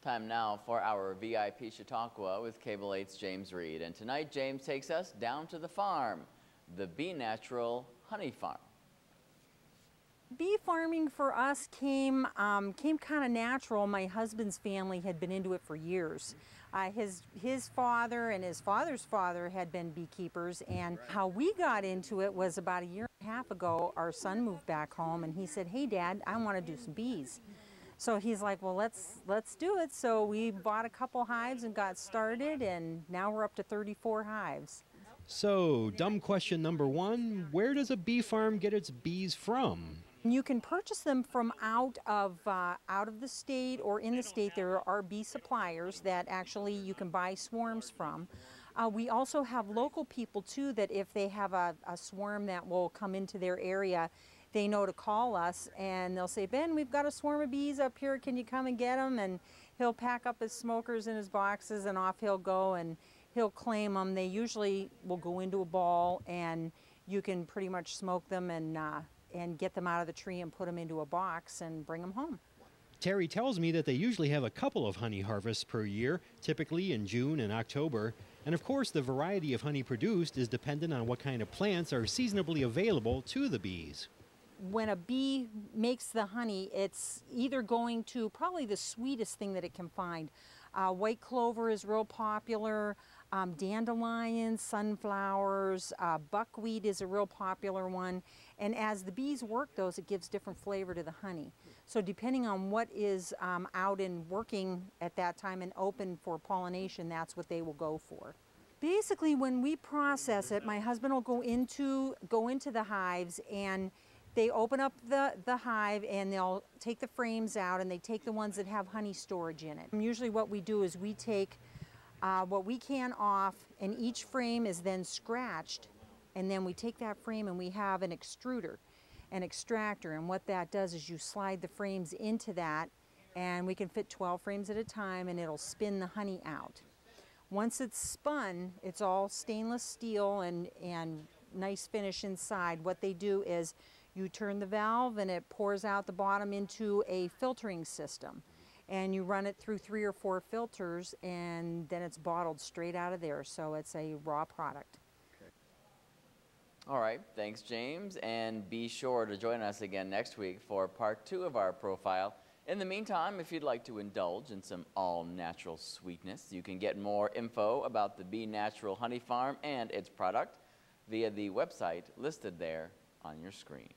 Time now for our VIP Chautauqua with Cable 8's James Reed. And tonight, James takes us down to the farm, the Bee Natural Honey Farm. Bee farming for us came kind of natural. My husband's family had been into it for years. His father and his father's father had been beekeepers, and how we got into it was about a year and a half ago. Our son moved back home and he said, "Hey Dad, I want to do some bees." So he's like, "Well, let's do it." So we bought a couple hives and got started, and now we're up to 34 hives. So, dumb question number one, where does a bee farm get its bees from? You can purchase them from out of the state or in the state. There are bee suppliers that actually you can buy swarms from. We also have local people too that if they have a swarm that will come into their area, they know to call us and they'll say, "Ben, we've got a swarm of bees up here, can you come and get them?" And he'll pack up his smokers and his boxes and off he'll go and he'll claim them. They usually will go into a ball and you can pretty much smoke them and get them out of the tree and put them into a box and bring them home. Terry tells me that they usually have a couple of honey harvests per year, typically in June and October. And of course, the variety of honey produced is dependent on what kind of plants are seasonably available to the bees. When a bee makes the honey, it's either going to probably the sweetest thing that it can find. White clover is real popular, dandelions, sunflowers, buckwheat is a real popular one. And as the bees work those, it gives different flavor to the honey. So depending on what is out and working at that time and open for pollination, that's what they will go for. Basically, when we process it, my husband will go into the hives and they open up the hive and they'll take the frames out and they take the ones that have honey storage in it. And usually what we do is we take what we can off, and each frame is then scratched, and then we take that frame and we have an extruder, an extractor, and what that does is you slide the frames into that and we can fit 12 frames at a time and it'll spin the honey out. Once it's spun, it's all stainless steel and nice finish inside. What they do is you turn the valve and it pours out the bottom into a filtering system. And you run it through 3 or 4 filters and then it's bottled straight out of there. So it's a raw product. All right, thanks James, and be sure to join us again next week for part 2 of our profile. In the meantime, if you'd like to indulge in some all-natural sweetness, you can get more info about the Bee Natural Honey Farm and its product via the website listed there on your screen.